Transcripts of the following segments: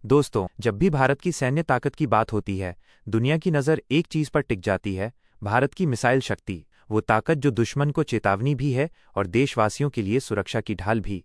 दोस्तों, जब भी भारत की सैन्य ताकत की बात होती है, दुनिया की नज़र एक चीज़ पर टिक जाती है, भारत की मिसाइल शक्ति। वो ताकत जो दुश्मन को चेतावनी भी है और देशवासियों के लिए सुरक्षा की ढाल भी।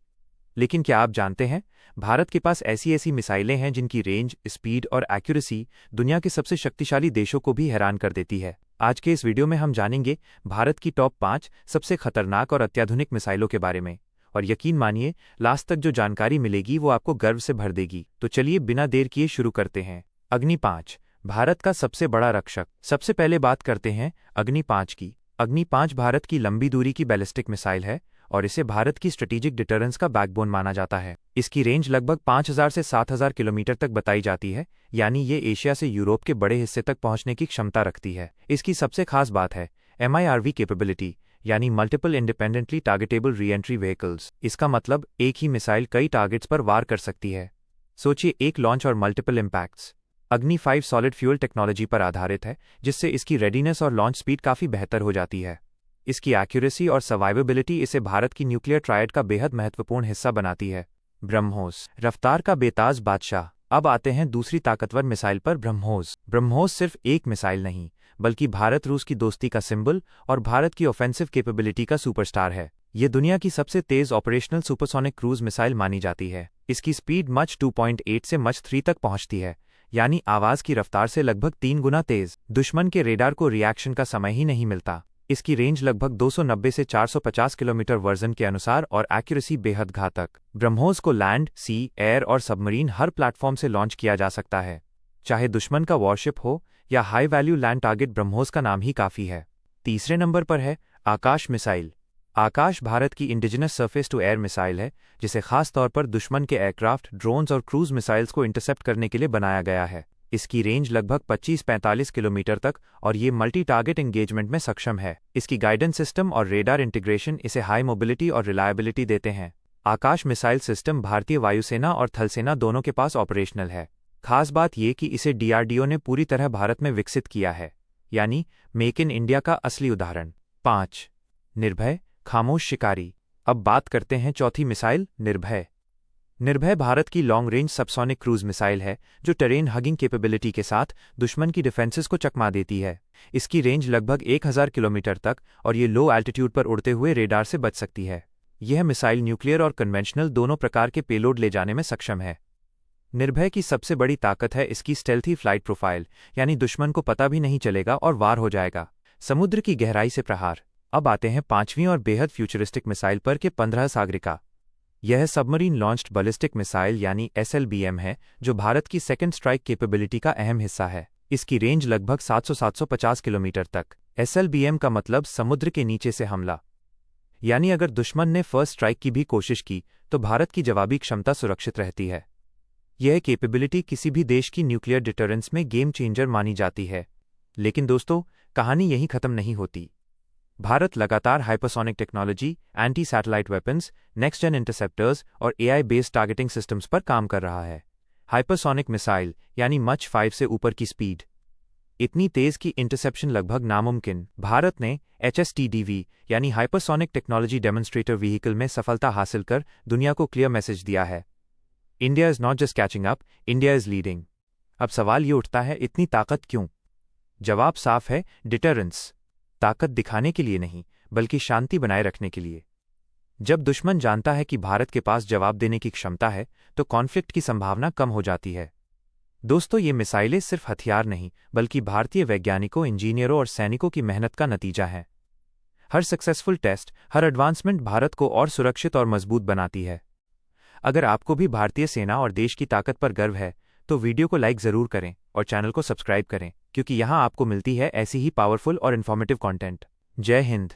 लेकिन क्या आप जानते हैं, भारत के पास ऐसी ऐसी मिसाइलें हैं जिनकी रेंज, स्पीड और एक्यूरेसी दुनिया के सबसे शक्तिशाली देशों को भी हैरान कर देती है। आज के इस वीडियो में हम जानेंगे भारत की टॉप 5 सबसे खतरनाक और अत्याधुनिक मिसाइलों के बारे में। और यकीन मानिए, लास्ट तक जो जानकारी मिलेगी वो आपको गर्व से भर देगी। तो चलिए बिना देर किए शुरू करते हैं। अग्नि 5, भारत का सबसे बड़ा रक्षक। सबसे पहले बात करते हैं अग्नि 5 की। अग्नि 5 भारत की लंबी दूरी की बैलिस्टिक मिसाइल है और इसे भारत की स्ट्रेटेजिक डिटरेंस का बैकबोन माना जाता है। इसकी रेंज लगभग 5000 से 7000 किलोमीटर तक बताई जाती है, यानी ये एशिया से यूरोप के बड़े हिस्से तक पहुंचने की क्षमता रखती है। इसकी सबसे खास बात है MIRV कैपेबिलिटी, यानी multiple independently targetable re-entry vehicles. इसका मतलब एक ही मिसाइल कई टारगेट्स पर वार कर सकती है। सोचिए, एक लॉन्च और मल्टीपल इम्पैक्ट्स। अग्नि 5 सॉलिड फ्यूल टेक्नोलॉजी पर आधारित है, जिससे इसकी रेडीनेस और लॉन्च स्पीड काफ़ी बेहतर हो जाती है। इसकी एक्यूरेसी और सर्वाइवेबिलिटी इसे भारत की न्यूक्लियर ट्रायड का बेहद महत्वपूर्ण हिस्सा बनाती है। ब्रह्मोस, रफ्तार का बेताज बादशाह। अब आते हैं दूसरी ताकतवर मिसाइल पर, ब्रह्मोस। ब्रह्मोस सिर्फ एक मिसाइल नहीं, बल्कि भारत रूस की दोस्ती का सिंबल और भारत की ऑफेंसिव कैपेबिलिटी का सुपरस्टार है। ये दुनिया की सबसे तेज ऑपरेशनल सुपरसोनिक क्रूज मिसाइल मानी जाती है। इसकी स्पीड मच 2.8 से मच 3 तक पहुंचती है, यानी आवाज की रफ्तार से लगभग 3 गुना तेज। दुश्मन के रेडार को रिएक्शन का समय ही नहीं मिलता। इसकी रेंज लगभग 290 से 450 किलोमीटर वर्जन के अनुसार और एक्यूरेसी बेहद घातक। ब्रह्मोस को लैंड, सी, एयर और सबमरीन हर प्लेटफॉर्म से लॉन्च किया जा सकता है। चाहे दुश्मन का वॉरशिप हो या high value land target, BrahMos का नाम ही काफ़ी है। तीसरे नंबर पर है आकाश मिसाइल। आकाश भारत की indigenous surface to air missile है, जिसे खास तौर पर दुश्मन के एयरक्राफ्ट, ड्रोन्स और क्रूज मिसाइल्स को इंटरसेप्ट करने के लिए बनाया गया है। इसकी रेंज लगभग 25-45 किलोमीटर तक और ये मल्टी टारगेट एंगेजमेंट में सक्षम है। इसकी गाइडेंस सिस्टम और रेडार इंटीग्रेशन इसे हाई मोबिलिटी और रिलायबिलिटी देते हैं। आकाश मिसाइल सिस्टम भारतीय वायुसेना और थलसेना दोनों के पास ऑपरेशनल है। खास बात ये कि इसे DRDO ने पूरी तरह भारत में विकसित किया है, यानी मेक इन इंडिया का असली उदाहरण। 5. निर्भय, खामोश शिकारी। अब बात करते हैं चौथी मिसाइल, निर्भय। निर्भय भारत की long range subsonic cruise missile है, जो टेरेन हगिंग कैपेबिलिटी के साथ दुश्मन की डिफेंसेस को चकमा देती है। इसकी रेंज लगभग 1000 किलोमीटर तक और ये लो एल्टीट्यूड पर उड़ते हुए रेडार से बच सकती है। यह मिसाइल न्यूक्लियर और कन्वेंशनल दोनों प्रकार के पेलोड ले जाने में सक्षम है। निर्भय की सबसे बड़ी ताकत है इसकी स्टेल्थी फ्लाइट प्रोफाइल, यानी दुश्मन को पता भी नहीं चलेगा और वार हो जाएगा। समुद्र की गहराई से प्रहार। अब आते हैं 5वीं और बेहद फ्यूचरिस्टिक मिसाइल पर के 15 सागरिका। यह सबमरीन लॉन्च्ड बैलिस्टिक मिसाइल यानी SLBM है, जो भारत की सेकंड स्ट्राइक कैपेबिलिटी का अहम हिस्सा है। इसकी रेंज लगभग 700-750 किलोमीटर तक। SLBM का मतलब समुद्र के नीचे से हमला, यानी अगर दुश्मन ने फर्स्ट स्ट्राइक की भी कोशिश की तो भारत की जवाबी क्षमता सुरक्षित रहती है। यह कैपेबिलिटी किसी भी देश की न्यूक्लियर डिटरेंस में गेम चेंजर मानी जाती है। लेकिन दोस्तों, कहानी यहीं खत्म नहीं होती। भारत लगातार hypersonic technology, anti satellite weapons, next gen interceptors और AI बेस्ड टारगेटिंग सिस्टम्स पर काम कर रहा है। हाइपरसोनिक मिसाइल यानी मच 5 से ऊपर की स्पीड, इतनी तेज कि इंटरसेप्शन लगभग नामुमकिन। भारत ने HSTDV यानी हाइपरसोनिक टेक्नोलॉजी डेमोन्स्ट्रेटर व्हीकल में सफलता हासिल कर दुनिया को क्लियर मैसेज दिया है, India is not just catching up, India is leading. अब सवाल ये उठता है, इतनी ताकत क्यों? जवाब साफ है, डिटरेंस। ताकत दिखाने के लिए नहीं, बल्कि शांति बनाए रखने के लिए। जब दुश्मन जानता है कि भारत के पास जवाब देने की क्षमता है, तो कॉन्फ्लिक्ट की संभावना कम हो जाती है। दोस्तों, ये मिसाइलें सिर्फ हथियार नहीं, बल्कि भारतीय वैज्ञानिकों, इंजीनियरों और सैनिकों की मेहनत का नतीजा है। हर सक्सेसफुल टेस्ट, हर एडवांसमेंट भारत को और सुरक्षित और मजबूत बनाती है। अगर आपको भी भारतीय सेना और देश की ताकत पर गर्व है, तो वीडियो को लाइक ज़रूर करें और चैनल को सब्सक्राइब करें, क्योंकि यहाँ आपको मिलती है ऐसी ही पावरफुल और इन्फॉर्मेटिव कंटेंट। जय हिंद।